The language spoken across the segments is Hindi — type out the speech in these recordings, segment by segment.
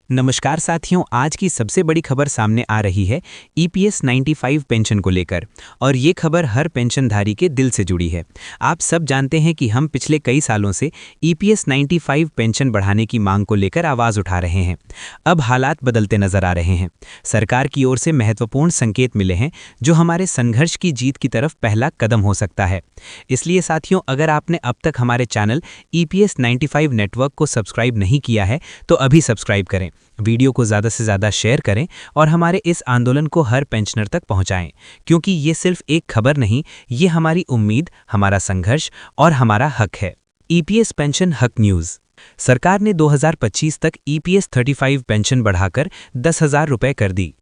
नमस्कार साथियों, आज की सबसे बड़ी खबर सामने आ रही है ईपीएस 95 पेंशन को लेकर। और ये खबर हर पेंशनधारी के दिल से जुड़ी है। आप सब जानते हैं कि हम पिछले कई सालों से ईपीएस 95 पेंशन बढ़ाने की मांग को लेकर आवाज़ उठा रहे हैं। अब हालात बदलते नजर आ रहे हैं। सरकार की ओर से महत्वपूर्ण संकेत मिले हैं जो हमारे संघर्ष की जीत की तरफ पहला कदम हो सकता है। इसलिए साथियों, अगर आपने अब तक हमारे चैनल ईपीएस 95 नेटवर्क को सब्सक्राइब नहीं किया है तो अभी सब्सक्राइब करें, वीडियो को ज़्यादा से ज़्यादा शेयर करें और हमारे इस आंदोलन को हर पेंशनर तक पहुंचाएं, क्योंकि ये सिर्फ एक खबर नहीं, ये हमारी उम्मीद, हमारा संघर्ष और हमारा हक है। ईपीएस पेंशन हक न्यूज़। सरकार ने 2025 तक ईपीएस 35 पेंशन बढ़ाकर 10,000 रुपये कर दी।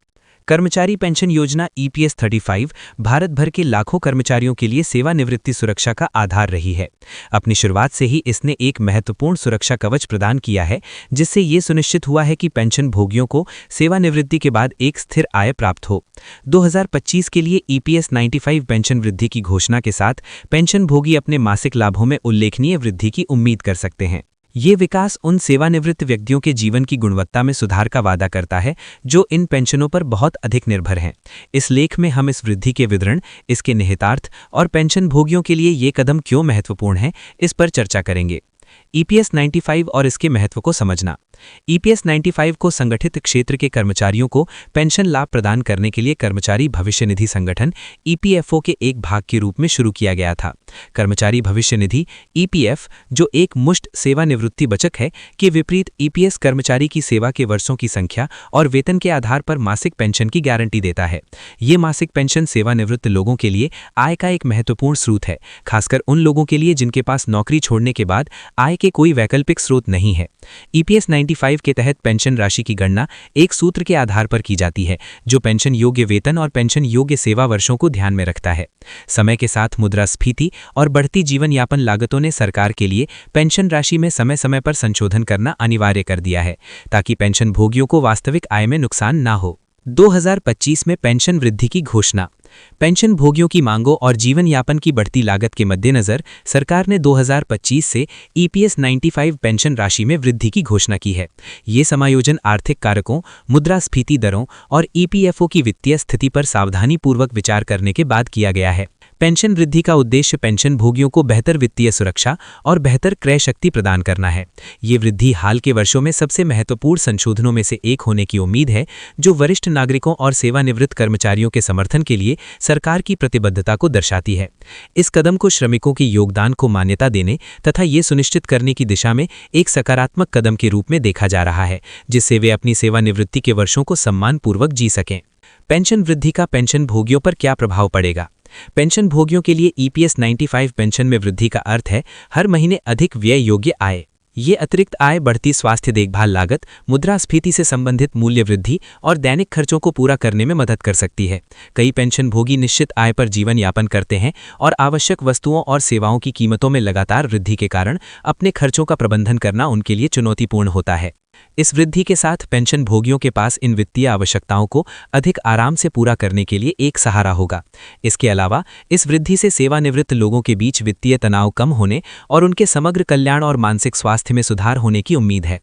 कर्मचारी पेंशन योजना ईपीएस 35 भारत भर के लाखों कर्मचारियों के लिए सेवानिवृत्ति सुरक्षा का आधार रही है। अपनी शुरुआत से ही इसने एक महत्वपूर्ण सुरक्षा कवच प्रदान किया है, जिससे ये सुनिश्चित हुआ है कि पेंशन भोगियों को सेवानिवृत्ति के बाद एक स्थिर आय प्राप्त हो। 2025 के लिए ईपीएस 95 पेंशन वृद्धि की घोषणा के साथ पेंशन भोगी अपने मासिक लाभों में उल्लेखनीय वृद्धि की उम्मीद कर सकते हैं। ये विकास उन सेवानिवृत्त व्यक्तियों के जीवन की गुणवत्ता में सुधार का वादा करता है जो इन पेंशनों पर बहुत अधिक निर्भर हैं। इस लेख में हम इस वृद्धि के विवरण, इसके निहितार्थ और पेंशन भोगियों के लिए ये कदम क्यों महत्वपूर्ण है, इस पर चर्चा करेंगे। ईपीएस 95 और इसके महत्व को समझना। ईपीएस 95 को संगठित क्षेत्र के कर्मचारियों को पेंशन लाभ प्रदान करने के लिए कर्मचारी भविष्य निधि संगठन ईपीएफओ के एक भाग के रूप में शुरू किया गया था। कर्मचारी भविष्य निधि ईपीएफ, जो एक मुश्त सेवानिवृत्ति बचत है, के विपरीत ईपीएस कर्मचारी की सेवा के वर्षों की संख्या और वेतन के आधार पर मासिक पेंशन की गारंटी देता है। ये मासिक पेंशन सेवानिवृत्त लोगों के लिए आय का एक महत्वपूर्ण स्रोत है, खासकर उन लोगों के लिए जिनके पास नौकरी छोड़ने के बाद आय के कोई वैकल्पिक स्रोत नहीं है। ईपीएस 95 के तहत पेंशन राशि की गणना एक सूत्र के आधार पर की जाती है, जो पेंशन योग्य वेतन और पेंशन योग्य सेवा वर्षों को ध्यान में रखता है। समय के साथ मुद्रास्फीति और बढ़ती जीवन यापन लागतों ने सरकार के लिए पेंशन राशि में समय समय पर संशोधन करना अनिवार्य कर दिया है, ताकि पेंशन भोगियों को वास्तविक आय में नुकसान न हो। 2025 में पेंशन वृद्धि की घोषणा। पेंशन भोगियों की मांगों और जीवन यापन की बढ़ती लागत के मद्देनजर सरकार ने 2025 से ईपीएस 95 पेंशन राशि में वृद्धि की घोषणा की है। ये समायोजन आर्थिक कारकों, मुद्रास्फीति दरों और ईपीएफओ की वित्तीय स्थिति पर सावधानीपूर्वक विचार करने के बाद किया गया है। पेंशन वृद्धि का उद्देश्य पेंशन भोगियों को बेहतर वित्तीय सुरक्षा और बेहतर क्रय शक्ति प्रदान करना है। ये वृद्धि हाल के वर्षों में सबसे महत्वपूर्ण संशोधनों में से एक होने की उम्मीद है, जो वरिष्ठ नागरिकों और सेवानिवृत्त कर्मचारियों के समर्थन के लिए सरकार की प्रतिबद्धता को दर्शाती है। इस कदम को श्रमिकों के योगदान को मान्यता देने तथा ये सुनिश्चित करने की दिशा में एक सकारात्मक कदम के रूप में देखा जा रहा है, जिससे वे अपनी सेवानिवृत्ति के वर्षों को सम्मानपूर्वक जी सकें। पेंशन वृद्धि का पेंशन भोगियों पर क्या प्रभाव पड़ेगा? पेंशन भोगियों के लिए ईपीएस 95 पेंशन में वृद्धि का अर्थ है हर महीने अधिक व्यय योग्य आय। ये अतिरिक्त आय बढ़ती स्वास्थ्य देखभाल लागत, मुद्रास्फीति से संबंधित मूल्य वृद्धि और दैनिक खर्चों को पूरा करने में मदद कर सकती है। कई पेंशन भोगी निश्चित आय पर जीवन यापन करते हैं और आवश्यक वस्तुओं और सेवाओं की कीमतों में लगातार वृद्धि के कारण अपने खर्चों का प्रबंधन करना उनके लिए चुनौतीपूर्ण होता है। इस वृद्धि के साथ पेंशन भोगियों के पास इन वित्तीय आवश्यकताओं को अधिक आराम से पूरा करने के लिए एक सहारा होगा। इसके अलावा इस वृद्धि से सेवानिवृत्त लोगों के बीच वित्तीय तनाव कम होने और उनके समग्र कल्याण और मानसिक स्वास्थ्य में सुधार होने की उम्मीद है।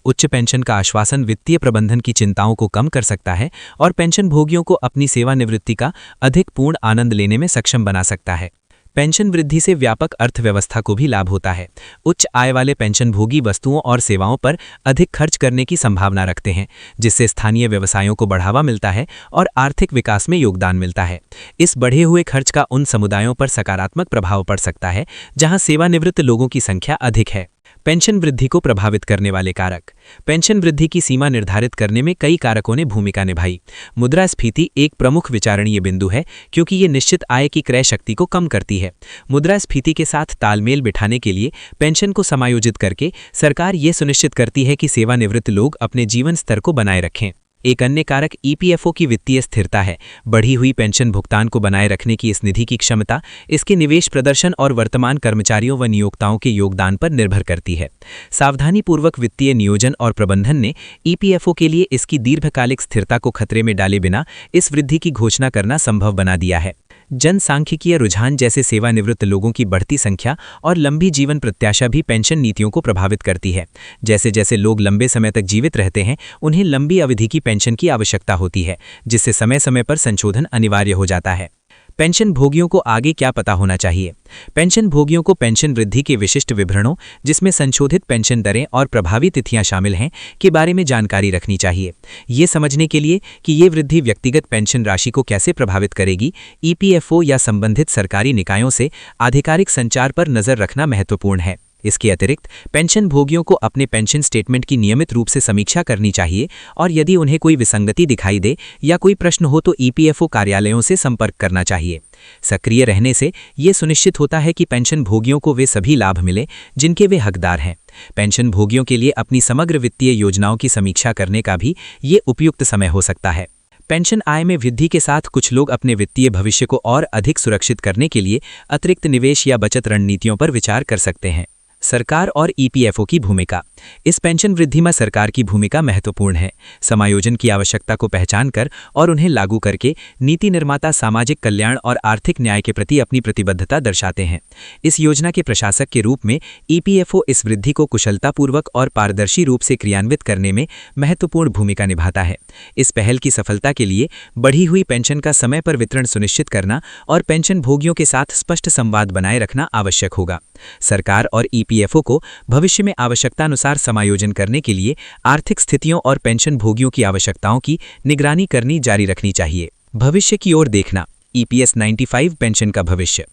उच्च पेंशन का आश्वासन वित्तीय प्रबंधन की चिंताओं को कम कर सकता है और पेंशन भोगियों को अपनी सेवानिवृत्ति का अधिक पूर्ण आनंद लेने में सक्षम बना सकता है। पेंशन वृद्धि से व्यापक अर्थव्यवस्था को भी लाभ होता है। उच्च आय वाले पेंशन भोगी वस्तुओं और सेवाओं पर अधिक खर्च करने की संभावना रखते हैं, जिससे स्थानीय व्यवसायों को बढ़ावा मिलता है और आर्थिक विकास में योगदान मिलता है। इस बढ़े हुए खर्च का उन समुदायों पर सकारात्मक प्रभाव पड़ सकता है जहां सेवानिवृत्त लोगों की संख्या अधिक है। पेंशन वृद्धि को प्रभावित करने वाले कारक। पेंशन वृद्धि की सीमा निर्धारित करने में कई कारकों ने भूमिका निभाई। मुद्रास्फीति एक प्रमुख विचारणीय बिंदु है, क्योंकि ये निश्चित आय की क्रय शक्ति को कम करती है। मुद्रास्फीति के साथ तालमेल बिठाने के लिए पेंशन को समायोजित करके सरकार ये सुनिश्चित करती है कि सेवानिवृत्त लोग अपने जीवन स्तर को बनाए रखें। एक अन्य कारक ईपीएफओ की वित्तीय स्थिरता है। बढ़ी हुई पेंशन भुगतान को बनाए रखने की इस निधि की क्षमता इसके निवेश प्रदर्शन और वर्तमान कर्मचारियों व नियोक्ताओं के योगदान पर निर्भर करती है। सावधानीपूर्वक वित्तीय नियोजन और प्रबंधन ने ईपीएफओ के लिए इसकी दीर्घकालिक स्थिरता को खतरे में डाले बिना इस वृद्धि की घोषणा करना संभव बना दिया है। जनसांख्यिकीय रुझान जैसे सेवानिवृत्त लोगों की बढ़ती संख्या और लंबी जीवन प्रत्याशा भी पेंशन नीतियों को प्रभावित करती है। जैसे जैसे लोग लंबे समय तक जीवित रहते हैं, उन्हें लंबी अवधि की पेंशन की आवश्यकता होती है, जिससे समय समय पर संशोधन अनिवार्य हो जाता है। पेंशन भोगियों को आगे क्या पता होना चाहिए? पेंशन भोगियों को पेंशन वृद्धि के विशिष्ट विवरणों, जिसमें संशोधित पेंशन दरें और प्रभावी तिथियां शामिल हैं, के बारे में जानकारी रखनी चाहिए। ये समझने के लिए कि ये वृद्धि व्यक्तिगत पेंशन राशि को कैसे प्रभावित करेगी, ईपीएफओ या संबंधित सरकारी निकायों से आधिकारिक संचार पर नजर रखना महत्वपूर्ण है। इसके अतिरिक्त पेंशन भोगियों को अपने पेंशन स्टेटमेंट की नियमित रूप से समीक्षा करनी चाहिए और यदि उन्हें कोई विसंगति दिखाई दे या कोई प्रश्न हो तो ईपीएफओ कार्यालयों से संपर्क करना चाहिए। सक्रिय रहने से ये सुनिश्चित होता है कि पेंशन भोगियों को वे सभी लाभ मिले जिनके वे हकदार हैं। पेंशन भोगियों के लिए अपनी समग्र वित्तीय योजनाओं की समीक्षा करने का भी ये उपयुक्त समय हो सकता है। पेंशन आय में वृद्धि के साथ कुछ लोग अपने वित्तीय भविष्य को और अधिक सुरक्षित करने के लिए अतिरिक्त निवेश या बचत रणनीतियों पर विचार कर सकते हैं। सरकार और ईपीएफओ की भूमिका। इस पेंशन वृद्धि में सरकार की भूमिका महत्वपूर्ण है। समायोजन की आवश्यकता को पहचान कर और उन्हें लागू करके नीति निर्माता सामाजिक कल्याण और आर्थिक न्याय के प्रति अपनी प्रतिबद्धता दर्शाते हैं। इस योजना के प्रशासक के रूप में ईपीएफओ इस वृद्धि को कुशलतापूर्वक और पारदर्शी रूप से क्रियान्वित करने में महत्वपूर्ण भूमिका निभाता है। इस पहल की सफलता के लिए बढ़ी हुई पेंशन का समय पर वितरण सुनिश्चित करना और पेंशन भोगियों के साथ स्पष्ट संवाद बनाए रखना आवश्यक होगा। सरकार और ईपीएफओ को भविष्य में आवश्यकतानुसार समायोजन करने के लिए आर्थिक स्थितियों और पेंशन भोगियों की आवश्यकताओं की निगरानी करनी जारी रखनी चाहिए। भविष्य की ओर देखना। ईपीएस 95 पेंशन का भविष्य।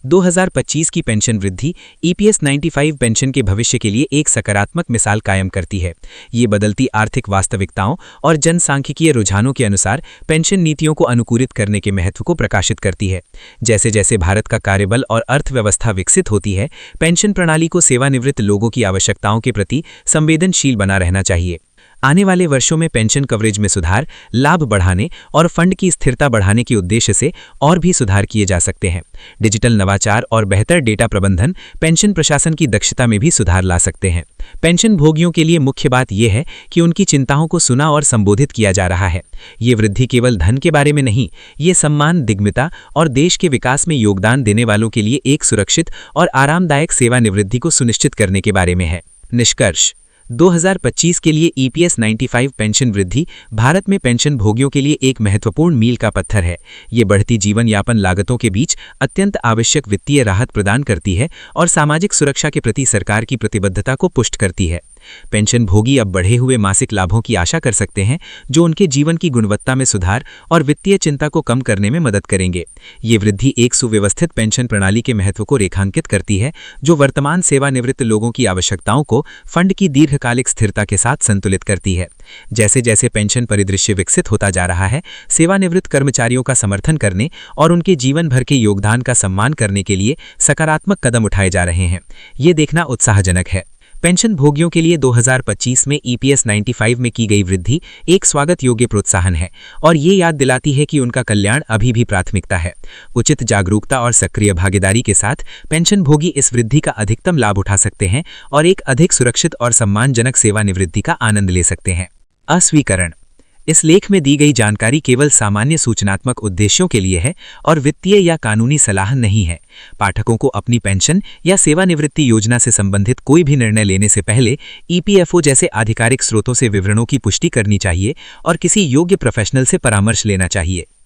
2025 की पेंशन वृद्धि ईपीएस 95 पेंशन के भविष्य के लिए एक सकारात्मक मिसाल कायम करती है। ये बदलती आर्थिक वास्तविकताओं और जनसांख्यिकीय रुझानों के अनुसार पेंशन नीतियों को अनुकूलित करने के महत्व को प्रकाशित करती है। जैसे जैसे भारत का कार्यबल और अर्थव्यवस्था विकसित होती है, पेंशन प्रणाली को सेवानिवृत्त लोगों की आवश्यकताओं के प्रति संवेदनशील बना रहना चाहिए। आने वाले वर्षों में पेंशन कवरेज में सुधार, लाभ बढ़ाने और फंड की स्थिरता बढ़ाने के उद्देश्य से और भी सुधार किए जा सकते हैं। डिजिटल नवाचार और बेहतर डेटा प्रबंधन पेंशन प्रशासन की दक्षता में भी सुधार ला सकते हैं। पेंशन भोगियों के लिए मुख्य बात यह है कि उनकी चिंताओं को सुना और संबोधित किया जा रहा है। ये वृद्धि केवल धन के बारे में नहीं, ये सम्मान, दिग्मिता और देश के विकास में योगदान देने वालों के लिए एक सुरक्षित और आरामदायक सेवानिवृत्ति को सुनिश्चित करने के बारे में है। निष्कर्ष। 2025 के लिए ईपीएस 95 पेंशन वृद्धि भारत में पेंशन भोगियों के लिए एक महत्वपूर्ण मील का पत्थर है। ये बढ़ती जीवन यापन लागतों के बीच अत्यंत आवश्यक वित्तीय राहत प्रदान करती है और सामाजिक सुरक्षा के प्रति सरकार की प्रतिबद्धता को पुष्ट करती है। पेंशन भोगी अब बढ़े हुए मासिक लाभों की आशा कर सकते हैं, जो उनके जीवन की गुणवत्ता में सुधार और वित्तीय चिंता को कम करने में मदद करेंगे। ये वृद्धि एक सुव्यवस्थित पेंशन प्रणाली के महत्व को रेखांकित करती है, जो वर्तमान सेवानिवृत्त लोगों की आवश्यकताओं को फंड की दीर्घकालिक स्थिरता के साथ संतुलित करती है। जैसे जैसे पेंशन परिदृश्य विकसित होता जा रहा है, सेवानिवृत्त कर्मचारियों का समर्थन करने और उनके जीवन भर के योगदान का सम्मान करने के लिए सकारात्मक कदम उठाए जा रहे हैं। ये देखना उत्साहजनक है। पेंशन भोगियों के लिए 2025 में ईपीएस 95 में की गई वृद्धि एक स्वागत योग्य प्रोत्साहन है और ये याद दिलाती है कि उनका कल्याण अभी भी प्राथमिकता है। उचित जागरूकता और सक्रिय भागीदारी के साथ पेंशन भोगी इस वृद्धि का अधिकतम लाभ उठा सकते हैं और एक अधिक सुरक्षित और सम्मानजनक सेवानिवृत्ति का आनंद ले सकते हैं। अस्वीकरण। इस लेख में दी गई जानकारी केवल सामान्य सूचनात्मक उद्देश्यों के लिए है और वित्तीय या कानूनी सलाह नहीं है। पाठकों को अपनी पेंशन या सेवानिवृत्ति योजना से संबंधित कोई भी निर्णय लेने से पहले ईपीएफओ जैसे आधिकारिक स्रोतों से विवरणों की पुष्टि करनी चाहिए और किसी योग्य प्रोफेशनल से परामर्श लेना चाहिए।